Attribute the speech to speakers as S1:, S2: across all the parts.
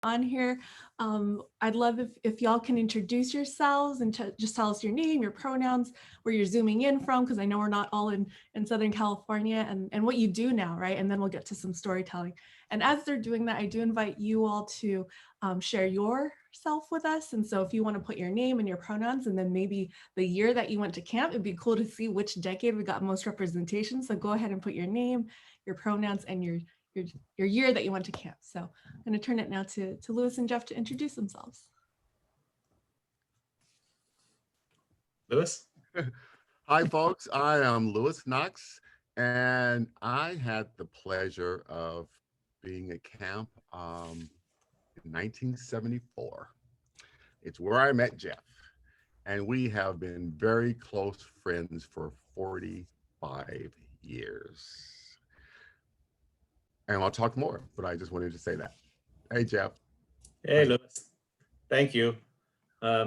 S1: on here. I'd love if y'all can introduce yourselves and just tell us your name, your pronouns, where you're zooming in from, because I know we're not all in Southern California, and what you do now, right? And then we'll get to some storytelling. And as they're doing that, I do invite you all to share yourself with us. And so if you want to put your name and your pronouns, and then maybe the year that you went to camp, it'd be cool to see which decade we got most representation. So go ahead and put your name, your pronouns, and your year that you went to camp. So I'm going to turn it now to Lewis and Jeff to introduce themselves.
S2: Lewis?
S3: Hi, folks. I am Lewis Knox, and I had the pleasure of being at camp in 1974. It's where I met Jeff, and we have been very close friends for 45 years. And I'll talk more, but I just wanted to say that. Hey, Jeff.
S2: Hey, Lewis. Thank you.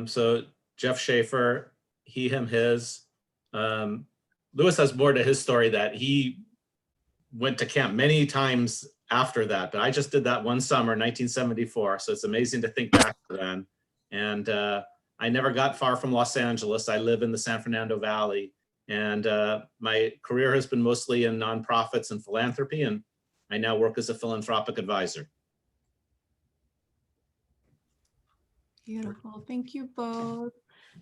S2: So Jeff Schaefer, he, him, his. Lewis has more to his story that he went to camp many times after that, but I just did that one summer, 1974. So it's amazing to think back to then. And I never got far from Los Angeles. I live in the San Fernando Valley, and my career has been mostly in nonprofits and philanthropy, and I now work as a philanthropic advisor.
S1: Beautiful. Thank you both.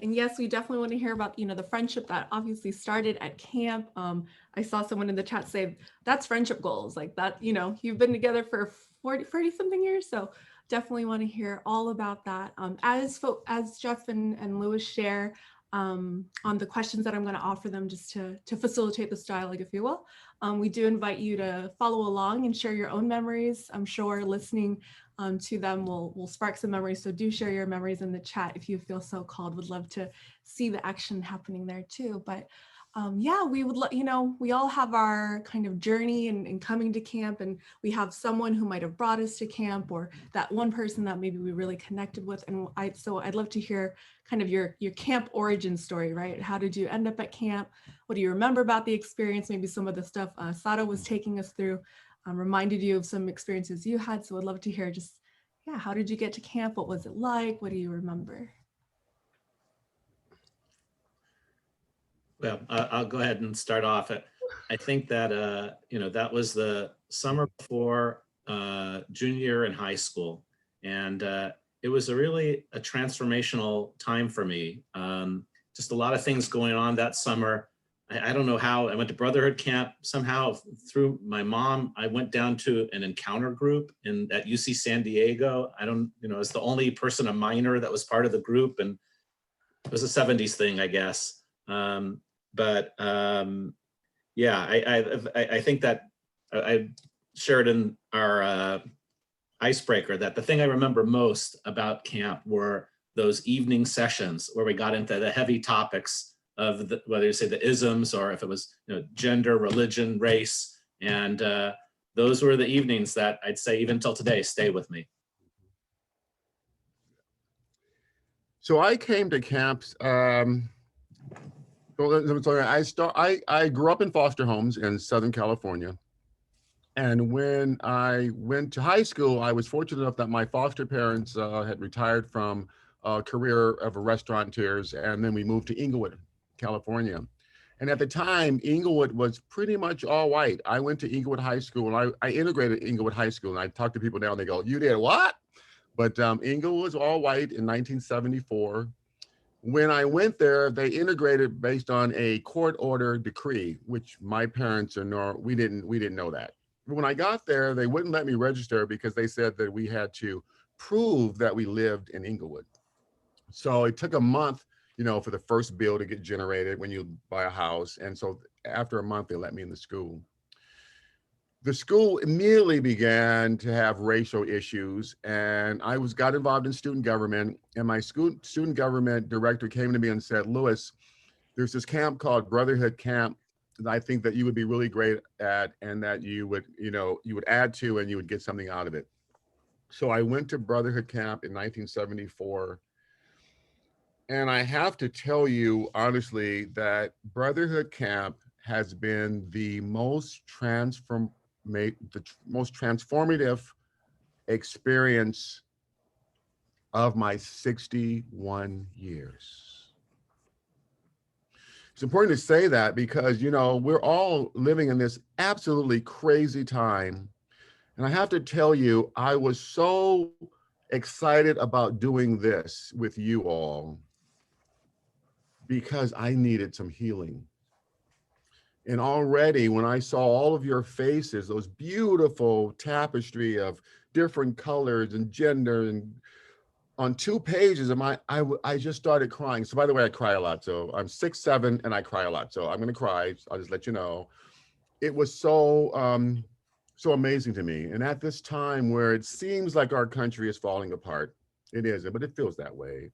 S1: And yes, we definitely want to hear about, the friendship that obviously started at camp. I saw someone in the chat say that's friendship goals, like that, you've been together for 40 something years. So definitely want to hear all about that. As Jeff and Lewis share on the questions that I'm going to offer them, just to facilitate this dialogue, if you will. We do invite you to follow along and share your own memories. I'm sure listening to them will spark some memories. So do share your memories in the chat if you feel so called. Would love to see the action happening there too. But yeah, we would, we all have our kind of journey in coming to camp, and we have someone who might have brought us to camp, or that one person that maybe we really connected with. And so I'd love to hear kind of your camp origin story, right? How did you end up at camp? What do you remember about the experience? Maybe some of the stuff Sada was taking us through reminded you of some experiences you had. So I'd love to hear just, yeah, how did you get to camp? What was it like? What do you remember?
S2: Well, I'll go ahead and start off. I think that, that was the summer before junior year in high school. And it was really a transformational time for me. Just a lot of things going on that summer. I don't know how. I went to Brotherhood Camp somehow through my mom. I went down to an encounter group at UC San Diego. I was the only person, a minor, that was part of the group. And it was a 70s thing, I guess. Yeah, I think that I shared in our icebreaker that the thing I remember most about camp were those evening sessions where we got into the heavy topics of whether you say the isms or if it was gender, religion, race, and those were the evenings that I'd say even till today stay with me.
S3: So I came to camps. I grew up in foster homes in Southern California. And when I went to high school, I was fortunate enough that my foster parents had retired from a career of restaurateurs, and then we moved to Inglewood, California. And at the time, Inglewood was pretty much all white. I went to Inglewood High School, and I integrated Inglewood High School, and I talk to people now, and they go, "You did what?" But Inglewood was all white in 1974. When I went there, they integrated based on a court order decree, which my parents we didn't know that. When I got there, they wouldn't let me register because they said that we had to prove that we lived in Inglewood. So it took a month, for the first bill to get generated when you buy a house. And so after a month, they let me in the school. The school immediately began to have racial issues, and I got involved in student government, and my student government director came to me and said, "Lewis, there's this camp called Brotherhood Camp that I think that you would be really great at, and that you would add to, and you would get something out of it." So I went to Brotherhood Camp in 1974. And I have to tell you honestly that Brotherhood Camp has been the most transformative experience of my 61 years. It's important to say that because, you know, we're all living in this absolutely crazy time. And I have to tell you, I was so excited about doing this with you all because I needed some healing. And already when I saw all of your faces, those beautiful tapestry of different colors and gender, and on 2 pages of I just started crying. So by the way, I cry a lot. So I'm 6'7" and I cry a lot. So I'm gonna cry. I'll just let you know. It was so amazing to me. And at this time where it seems like our country is falling apart, it isn't, but it feels that way.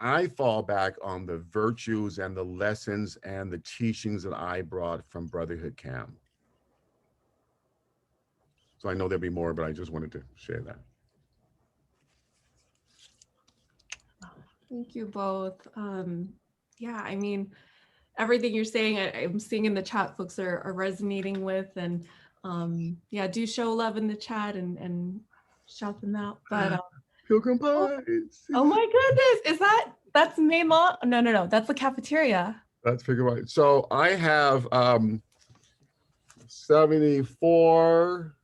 S3: I fall back on the virtues and the lessons and the teachings that I brought from Brotherhood Camp. So I know there'll be more, but I just wanted to share that.
S1: Thank you both. Yeah, I mean, everything you're saying, I'm seeing in the chat, folks are resonating with, and yeah, do show love in the chat and shout them out. But
S3: Pilgrim Pies.
S1: oh my goodness, that's main law? No, that's the cafeteria.
S3: That's Pilgrim Pies. So I have 74,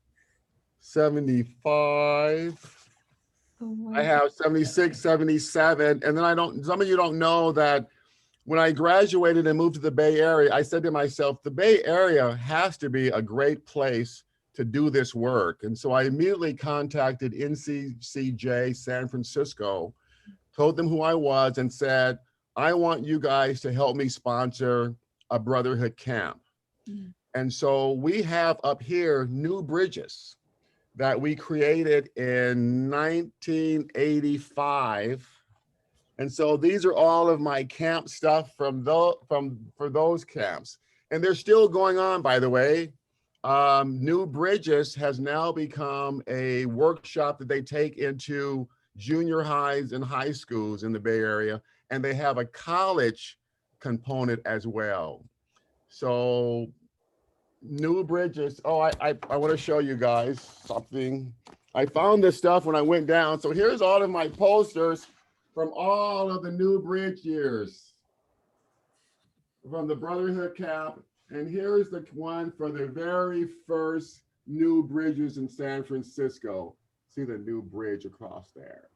S3: 75.
S1: Oh
S3: I have 76, 77. And then some of you don't know that when I graduated and moved to the Bay Area, I said to myself, the Bay Area has to be a great place to do this work. And so I immediately contacted NCCJ San Francisco, told them who I was and said, I want you guys to help me sponsor a Brotherhood Camp.
S1: Mm.
S3: And so we have up here new bridges that we created in 1985. And so these are all of my camp stuff for those camps. And they're still going on, by the way. New Bridges has now become a workshop that they take into junior highs and high schools in the Bay Area. And they have a college component as well. So New Bridges. Oh, I want to show you guys something. I found this stuff when I went down. So here's all of my posters from all of the New Bridge years from the Brotherhood Camp. And here's the one for the very first New Bridges in San Francisco. See the new bridge across there.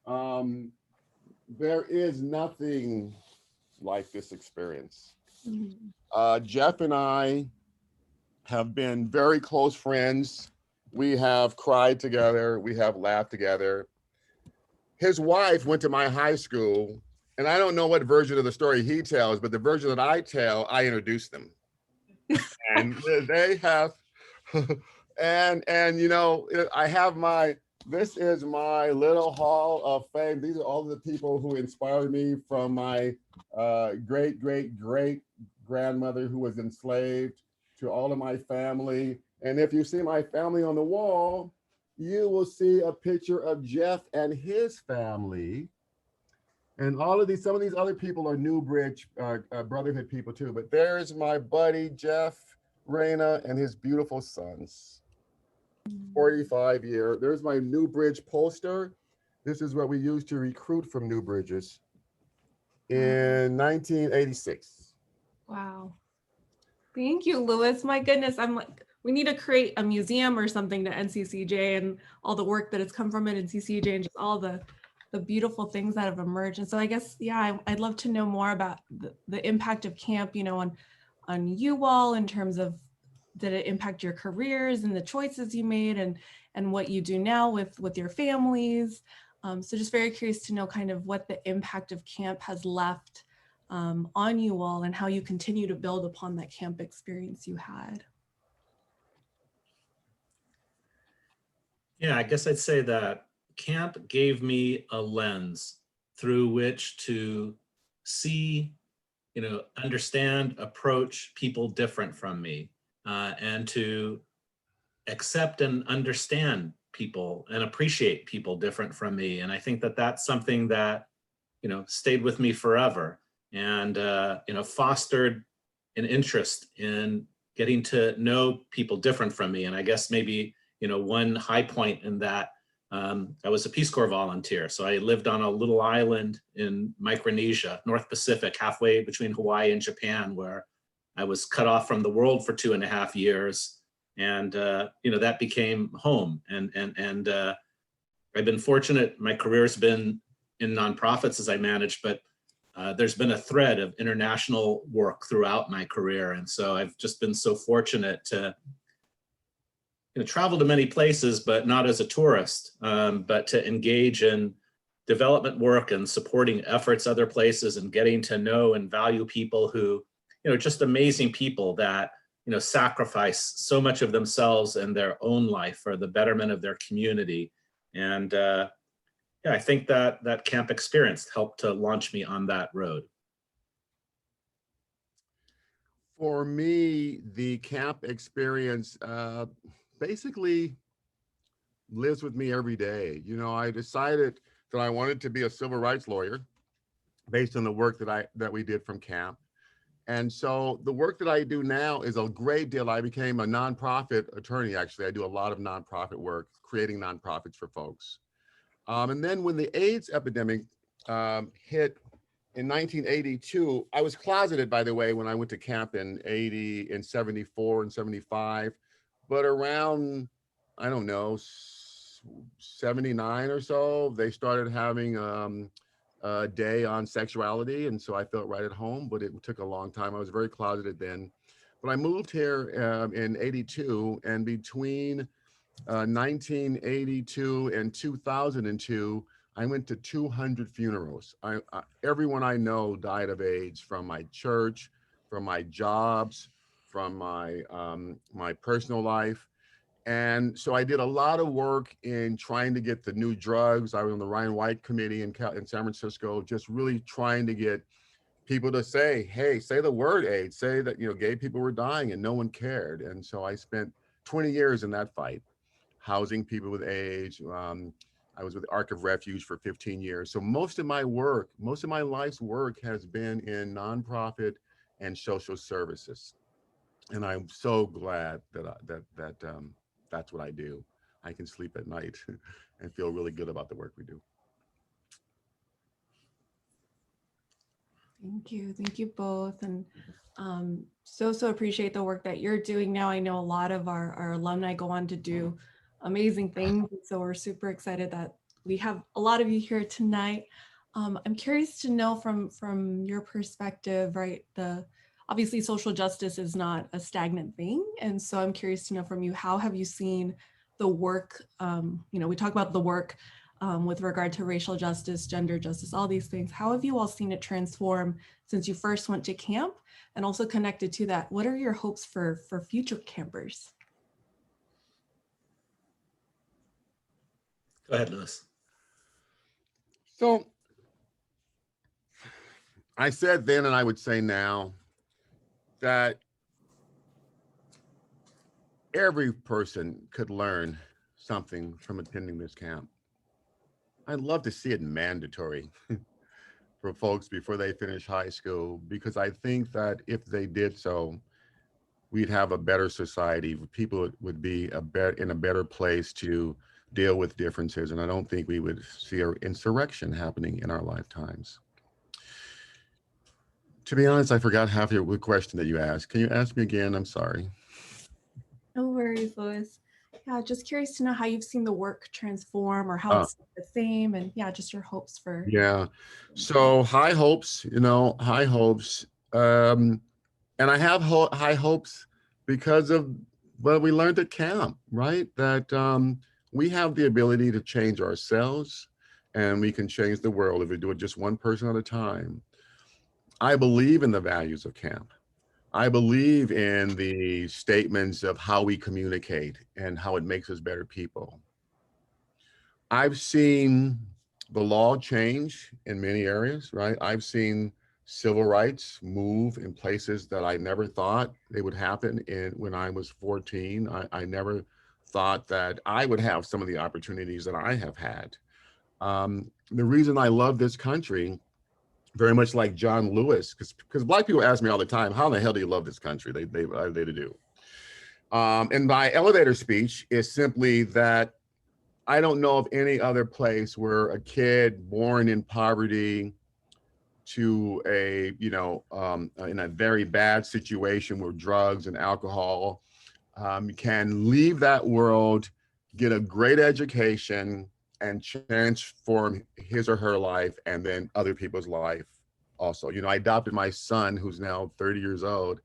S3: There is nothing like this experience. Jeff and I have been very close friends. We have cried together. We have laughed together. His wife went to my high school, and I don't know what version of the story he tells, but the version that I tell, I introduced them. And they have, and you know, I have this is my little hall of fame. These are all the people who inspired me, from my great grandmother who was enslaved to all of my family. And if you see my family on the wall, you will see a picture of Jeff and his family. And some of these other people are New Bridge Brotherhood people too. But there's my buddy, Jeff Reyna, and his beautiful sons. 45 year. There's my New Bridge poster. This is what we used to recruit from New Bridges in 1986.
S1: Wow. Thank you, Louis. My goodness, I'm like, we need to create a museum or something to NCCJ and all the work that has come from it in CCEJ and just all the beautiful things that have emerged. And so I guess, yeah, I'd love to know more about the impact of camp, you know, on you all, in terms of, did it impact your careers and the choices you made and what you do now with your families? So just very curious to know kind of what the impact of camp has left on you all, and how you continue to build upon that camp experience you had.
S2: Yeah, I guess I'd say that camp gave me a lens through which to see, you know, understand, approach people different from me, and to accept and understand people and appreciate people different from me. And I think that that's something that, you know, stayed with me forever, and you know, fostered an interest in getting to know people different from me. And I guess maybe, you know, one high point in that I was a Peace Corps volunteer. So I lived on a little island in Micronesia, North Pacific, halfway between Hawaii and Japan, where I was cut off from the world for 2.5 years. And, that became home. And I've been fortunate. My career's been in nonprofits as I managed, but there's been a thread of international work throughout my career. And so I've just been so fortunate to travel to many places, but not as a tourist, but to engage in development work and supporting efforts other places and getting to know and value people who, just amazing people that, sacrifice so much of themselves and their own life for the betterment of their community. And I think that camp experience helped to launch me on that road.
S3: For me, the camp experience basically lives with me every day. I decided that I wanted to be a civil rights lawyer based on the work that we did from camp. And so the work that I do now is a great deal. I became a nonprofit attorney. Actually, I do a lot of nonprofit work, creating nonprofits for folks. And then when the AIDS epidemic hit in 1982, I was closeted, by the way, when I went to camp in 74 and 75, but around, I don't know, 79 or so, they started having a day on sexuality. And so I felt right at home, but it took a long time. I was very closeted then. But I moved here in 82, and between 1982 and 2002, I went to 200 funerals. Everyone I know died of AIDS, from my church, from my jobs, from my my personal life. And so I did a lot of work in trying to get the new drugs. I was on the Ryan White committee in San Francisco, just really trying to get people to say, hey, say the word AIDS, say that, gay people were dying, and no one cared. And so I spent 20 years in that fight, housing people with AIDS. I was with Ark of Refuge for 15 years. So most of my life's work has been in nonprofit and social services. And I'm so glad that that's what I do. I can sleep at night and feel really good about the work we do.
S1: Thank you both. And so appreciate the work that you're doing now. I know a lot of our alumni go on to do amazing things. So we're super excited that we have a lot of you here tonight. I'm curious to know from your perspective, right? Obviously social justice is not a stagnant thing. And so I'm curious to know from you, how have you seen the work, we talk about the work with regard to racial justice, gender justice, all these things. How have you all seen it transform since you first went to camp? And also connected to that, what are your hopes for future campers?
S2: Go ahead, Louis.
S3: So I said then, and I would say now, that every person could learn something from attending this camp. I'd love to see it mandatory for folks before they finish high school, because I think that if they did so, we'd have a better society. People would be in a better place to deal with differences. And I don't think we would see an insurrection happening in our lifetimes. To be honest, I forgot half your question that you asked. Can you ask me again? I'm sorry.
S1: No worries, Louis. Yeah, just curious to know how you've seen the work transform, or how it's the same, and just your hopes for.
S3: Yeah, so high hopes, high hopes. And I have high hopes because of what we learned at camp, right? That we have the ability to change ourselves, and we can change the world if we do it just one person at a time. I believe in the values of camp. I believe in the statements of how we communicate and how it makes us better people. I've seen the law change in many areas, right? I've seen civil rights move in places that I never thought they would happen when I was 14. I never thought that I would have some of the opportunities that I have had. The reason I love this country, very much like John Lewis, because Black people ask me all the time, how in the hell do you love this country? They do. And my elevator speech is simply that I don't know of any other place where a kid born in poverty to a, in a very bad situation with drugs and alcohol, can leave that world, get a great education, and transform his or her life and then other people's life also. I adopted my son, who's now 30 years old,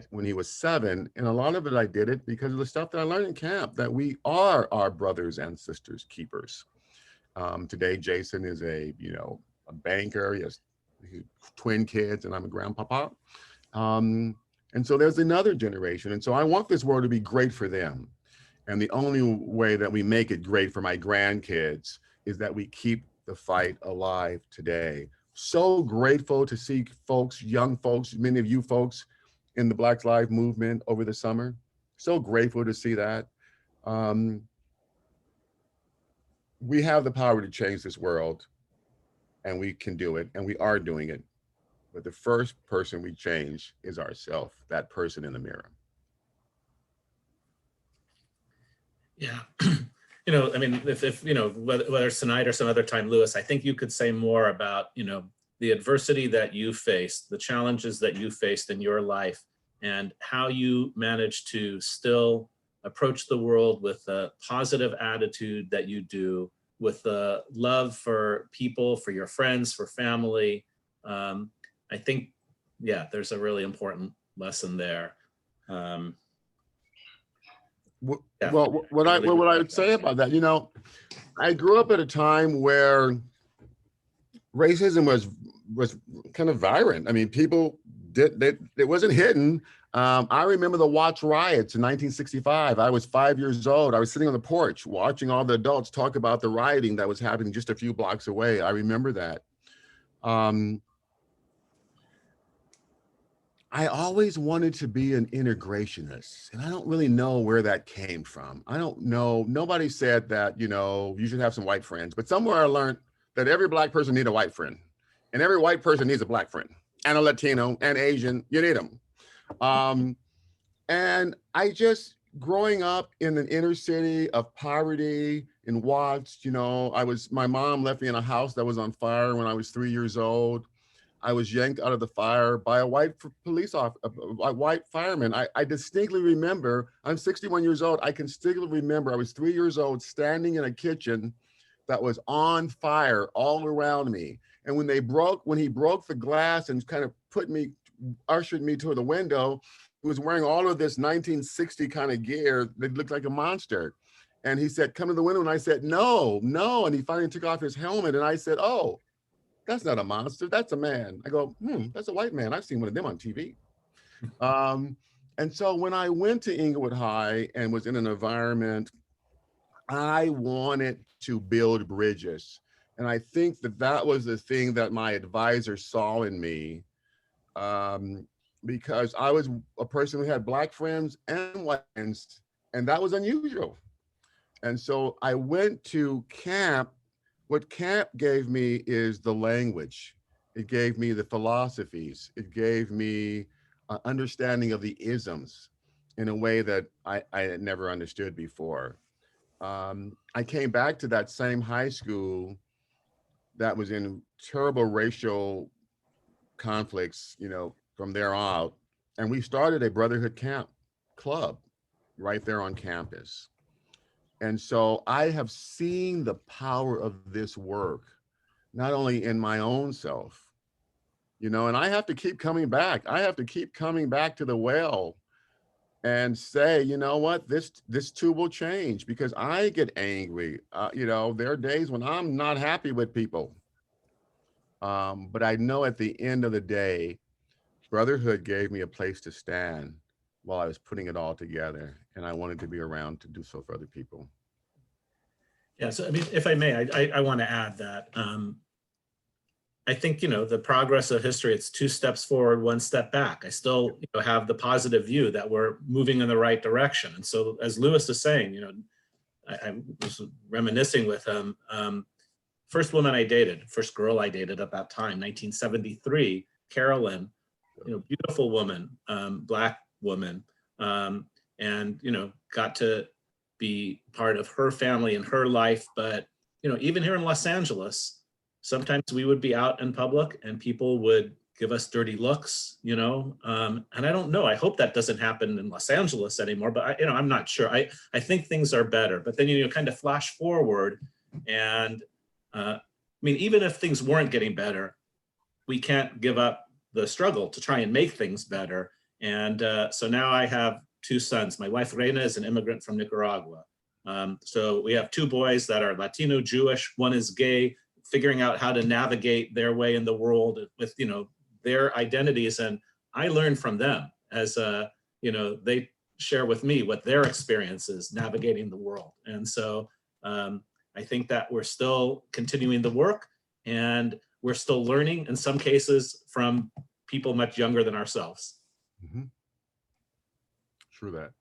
S3: when he was 7. And a lot of it, I did it because of the stuff that I learned in camp, that we are our brothers and sisters keepers. Today, Jason is a banker. He has twin kids, and I'm a grandpapa. And so there's another generation. And so I want this world to be great for them. And the only way that we make it great for my grandkids is that we keep the fight alive today. So grateful to see folks, young folks, many of you folks in the Black Lives Movement over the summer. So grateful to see that. We have the power to change this world, and we can do it, and we are doing it. But the first person we change is ourselves, that person in the mirror.
S2: Yeah. I mean, if whether it's tonight or some other time, Lewis, I think you could say more about, the adversity that you faced, the challenges that you faced in your life, and how you managed to still approach the world with a positive attitude that you do, with the love for people, for your friends, for family. I think, yeah, there's a really important lesson there.
S3: Well, what I would say about that, I grew up at a time where racism was kind of vibrant. I mean, people it wasn't hidden. I remember the Watts riots in 1965. I was 5 years old. I was sitting on the porch watching all the adults talk about the rioting that was happening just a few blocks away. I remember that. I always wanted to be an integrationist, and I don't really know where that came from. I don't know. Nobody said that, you should have some white friends, but somewhere I learned that every Black person needs a white friend, and every white person needs a Black friend, and a Latino and Asian, you need them. And I just, growing up in an inner city of poverty in Watts, my mom left me in a house that was on fire when I was 3 years old. I was yanked out of the fire by a white police officer, a white fireman. I distinctly remember, I'm 61 years old. I can still remember I was 3 years old standing in a kitchen that was on fire all around me. And when he broke the glass and kind of ushered me to the window, he was wearing all of this 1960 kind of gear that looked like a monster. And he said, come to the window. And I said, no. And he finally took off his helmet. And I said, oh, that's not a monster, that's a man. I go, that's a white man. I've seen one of them on TV. And so when I went to Inglewood High and was in an environment, I wanted to build bridges. And I think that was the thing that my advisor saw in me, because I was a person who had Black friends and white friends, and that was unusual. And so I went to camp. What camp gave me is the language. It gave me the philosophies. It gave me an understanding of the isms in a way that I had never understood before. I came back to that same high school that was in terrible racial conflicts, from there out. And we started a Brotherhood Camp club right there on campus. And so I have seen the power of this work, not only in my own self, and I have to keep coming back. I have to keep coming back to the well and say, you know what, this too will change, because I get angry. There are days when I'm not happy with people. But I know at the end of the day, Brotherhood gave me a place to stand while I was putting it all together. And I wanted to be around to do so for other people.
S2: Yeah, so I mean, if I may, I want to add that I think, the progress of history, it's 2 steps forward, 1 step back. I still have the positive view that we're moving in the right direction. And so as Lewis is saying, I was reminiscing with him, first woman I dated, first girl I dated at that time, 1973, Carolyn, beautiful woman, Black woman, and, got to be part of her family and her life. But, you know, even here in Los Angeles, sometimes we would be out in public and people would give us dirty looks, you know, and I don't know. I hope that doesn't happen in Los Angeles anymore, but I'm not sure. I think things are better. But then you kind of flash forward, and I mean, even if things weren't getting better, we can't give up the struggle to try and make things better. And so now I have two sons. My wife Reina is an immigrant from Nicaragua. So we have two boys that are Latino, Jewish. One is gay, figuring out how to navigate their way in the world with, you know, their identities. And I learn from them as, you know, they share with me what their experience is navigating the world. And so I think that we're still continuing the work, and we're still learning in some cases from people much younger than ourselves.
S3: Mm-hmm. True that.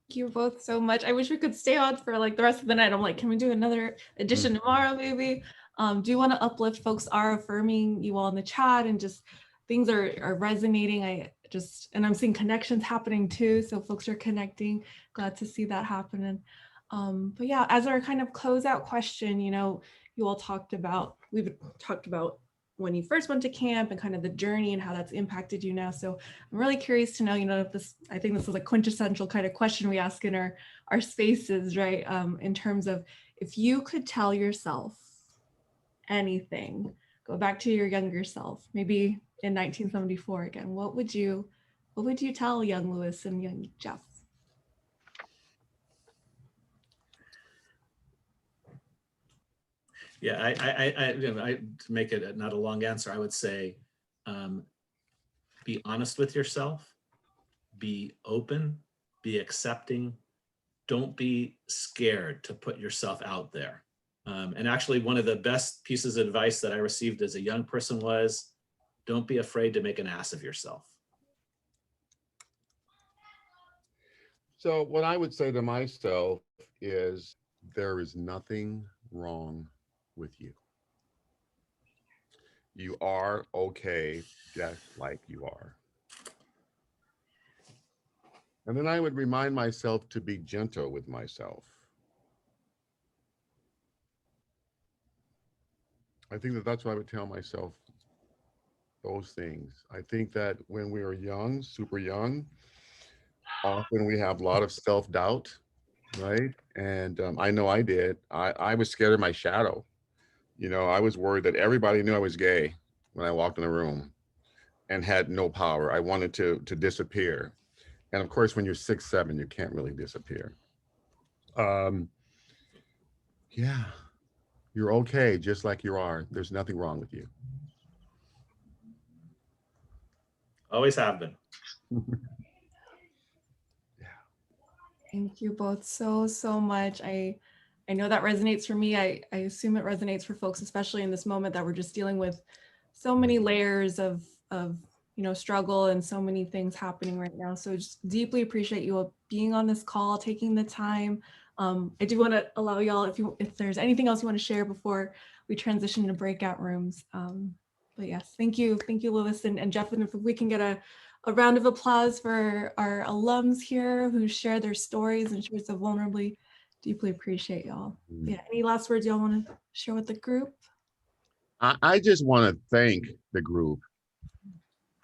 S1: Thank you both so much. I wish we could stay on for like the rest of the night. I'm like, can we do another edition tomorrow maybe? Do you want to uplift? Folks are affirming you all in the chat, and just things are resonating. And I'm seeing connections happening too. So folks are connecting. Glad to see that happening. But yeah, as our kind of closeout question, you know, we've talked about when you first went to camp and kind of the journey and how that's impacted you now. So I'm really curious to know, you know, if I think this is a quintessential kind of question we ask in our spaces, right? In terms of, if you could tell yourself anything, go back to your younger self, maybe in 1974 again, what would you tell young Lewis and young Jeff?
S2: Yeah, to make it not a long answer, I would say, be honest with yourself, be open, be accepting, don't be scared to put yourself out there. And actually, one of the best pieces of advice that I received as a young person was, don't be afraid to make an ass of yourself.
S3: So what I would say to myself is, there is nothing wrong with you. You are okay just like you are. And then I would remind myself to be gentle with myself. I think that that's what I would tell myself, those things. I think that when we are young, super young, often we have a lot of self-doubt, right? And I know I did. I was scared of my shadow. You know, I was worried that everybody knew I was gay when I walked in the room and had no power. I wanted to disappear. And of course, when you're 6'7", you can't really disappear. Yeah, you're okay just like you are. There's nothing wrong with you.
S2: Always have been.
S1: Thank you both so much. I know that resonates for me. I assume it resonates for folks, especially in this moment that we're just dealing with so many layers of you know, struggle and so many things happening right now. So just deeply appreciate you all being on this call, taking the time. I do want to allow y'all, if there's anything else you want to share before we transition to breakout rooms. But yes, thank you, Lewis and Jeff. And if we can get a round of applause for our alums here who share their stories and share so vulnerably. Deeply appreciate y'all. Yeah, any last words y'all want to share with the group?
S3: I just want to thank the group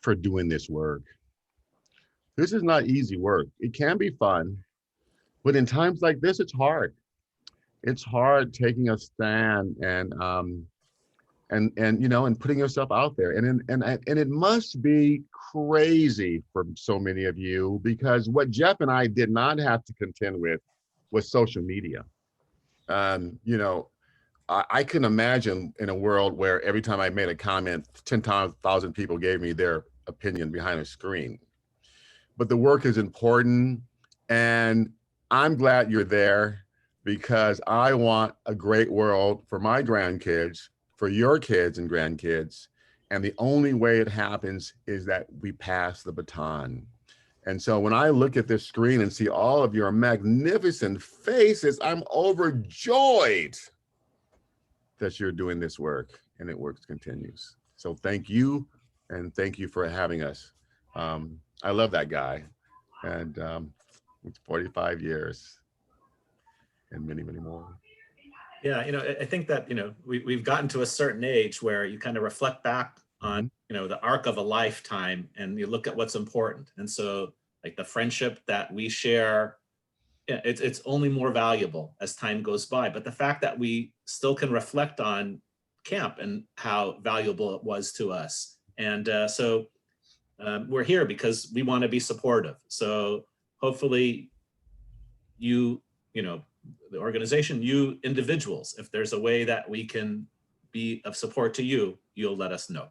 S3: for doing this work. This is not easy work. It can be fun, but in times like this, it's hard. It's hard taking a stand and you know, and putting yourself out there. And it must be crazy for so many of you, because what Jeff and I did not have to contend with was social media. You know, I can imagine in a world where every time I made a comment, 10,000 people gave me their opinion behind a screen. But the work is important, and I'm glad you're there, because I want a great world for my grandkids, for your kids and grandkids. And the only way it happens is that we pass the baton. And so when I look at this screen and see all of your magnificent faces, I'm overjoyed that you're doing this work, and it works continues. So thank you, and thank you for having us. I love that guy. And It's 45 years and many, many more.
S2: Yeah, I think that, we've gotten to a certain age where you kind of reflect back on, the arc of a lifetime and you look at what's important. And so like the friendship that we share, it's only more valuable as time goes by. But the fact that we still can reflect on camp and how valuable it was to us. And so we're here because we want to be supportive. So hopefully the organization, you individuals, if there's a way that we can be of support to you, you'll let us know.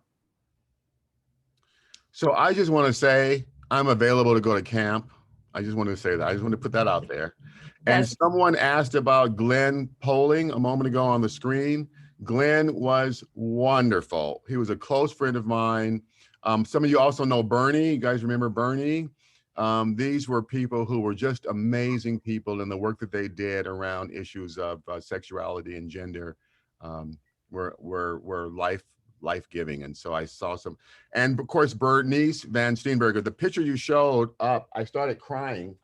S3: So I just want to say I'm available to go to camp. I just want to say that. I just want to put that out there. And someone asked about Glenn polling a moment ago on the screen. Glenn was wonderful. He was a close friend of mine. Some of you also know Bernie. You guys remember Bernie? These were people who were just amazing people, and the work that they did around issues of sexuality and gender were life-giving. And so I saw some, and of course, Bernice Van Steenberger, the picture you showed up, I started crying.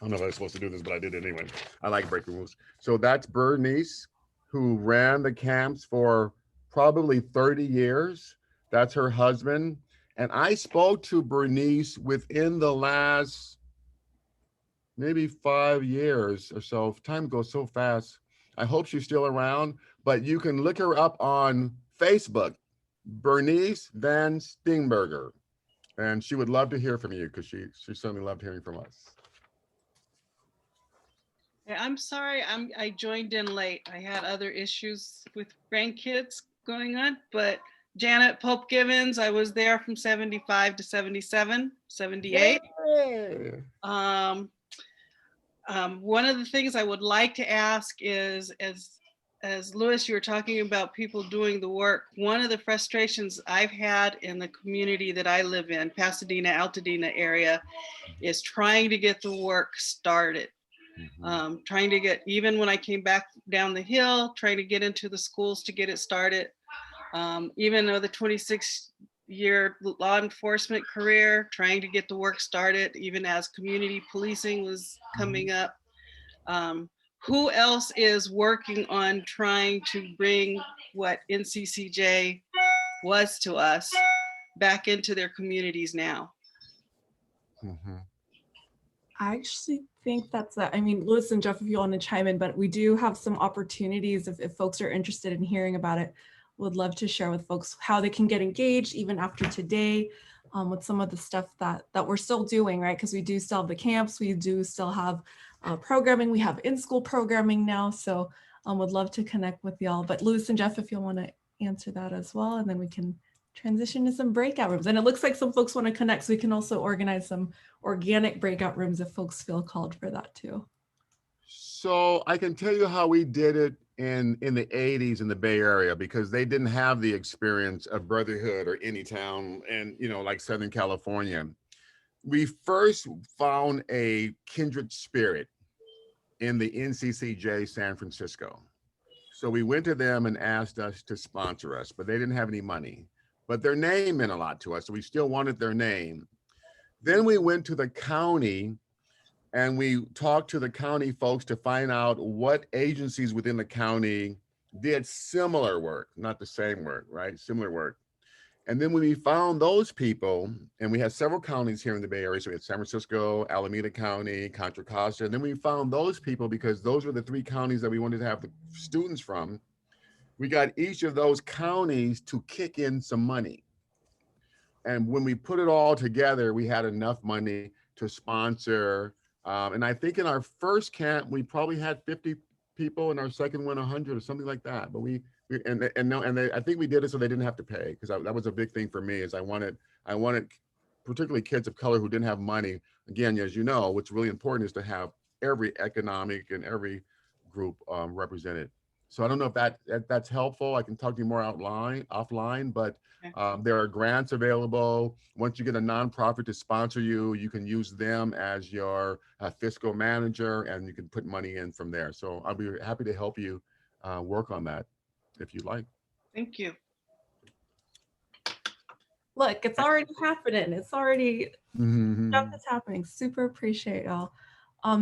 S3: I don't know if I was supposed to do this, but I did it anyway. I like breaking rules. So that's Bernice, who ran the camps for probably 30 years. That's her husband. And I spoke to Bernice within the last maybe 5 years or so. Time goes so fast. I hope she's still around, but you can look her up on Facebook, Bernice Van Steenberger. And she would love to hear from you because she certainly loved hearing from us.
S4: I'm sorry, I joined in late. I had other issues with grandkids going on, but Janet Pope Givens, I was there from 75 to 77, 78.
S3: Yay.
S4: One of the things I would like to ask is, as Louis, you were talking about people doing the work, one of the frustrations I've had in the community that I live in, Pasadena, Altadena area, is trying to get the work started. Trying to get, even when I came back down the hill, trying to get into the schools to get it started. Even though the 26-year law enforcement career, trying to get the work started, even as community policing was coming up. Who else is working on trying to bring what NCCJ was to us back into their communities now?
S1: I actually think that's that. I mean, Louis and Jeff, if you want to chime in, but we do have some opportunities if folks are interested in hearing about it. Would love to share with folks how they can get engaged even after today with some of the stuff that we're still doing, right? Because we do still have the camps, we do still have programming, we have in-school programming now. So would love to connect with y'all. But Louis and Jeff, if you want to answer that as well, and then we can transition to some breakout rooms. And it looks like some folks want to connect, so we can also organize some organic breakout rooms if folks feel called for that too.
S3: So I can tell you how we did it in the 80s in the Bay Area, because they didn't have the experience of Brotherhood or any town and, like Southern California. We first found a kindred spirit in the NCCJ San Francisco. So we went to them and asked us to sponsor us, but they didn't have any money. But their name meant a lot to us, so we still wanted their name. Then we went to the county and we talked to the county folks to find out what agencies within the county did similar work, not the same work, right? Similar work. And then when we found those people, and we had several counties here in the Bay Area, so we had San Francisco, Alameda County, Contra Costa, and then we found those people because those were the 3 counties that we wanted to have the students from. We got each of those counties to kick in some money. And when we put it all together, we had enough money to sponsor. And I think in our first camp, we probably had 50 people, in our second one, 100 or something like that. But I think we did it so they didn't have to pay, because that was a big thing for me. Is I wanted particularly kids of color who didn't have money. Again, as you know, what's really important is to have every economic and every group represented. So I don't know if that's helpful. I can talk to you more offline, but there are grants available. Once you get a nonprofit to sponsor you, you can use them as your fiscal manager, and you can put money in from there. So I'll be happy to help you work on that if you'd like.
S4: Thank you.
S1: Look, it's already happening. It's already
S3: Mm-hmm.
S1: stuff that's happening. Super appreciate y'all.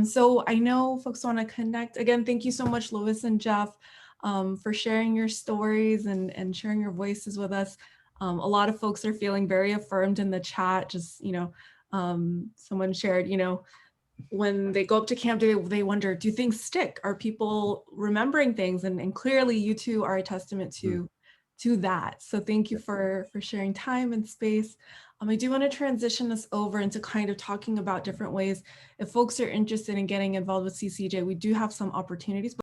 S1: So I know folks want to connect. Again, thank you so much, Lois and Jeff, for sharing your stories and sharing your voices with us. A lot of folks are feeling very affirmed in the chat. Just, someone shared, when they go up to camp, they wonder, do things stick? Are people remembering things? And clearly you two are a testament to that. So thank you for sharing time and space. I do want to transition us over into kind of talking about different ways. If folks are interested in getting involved with CCEJ, we do have some opportunities.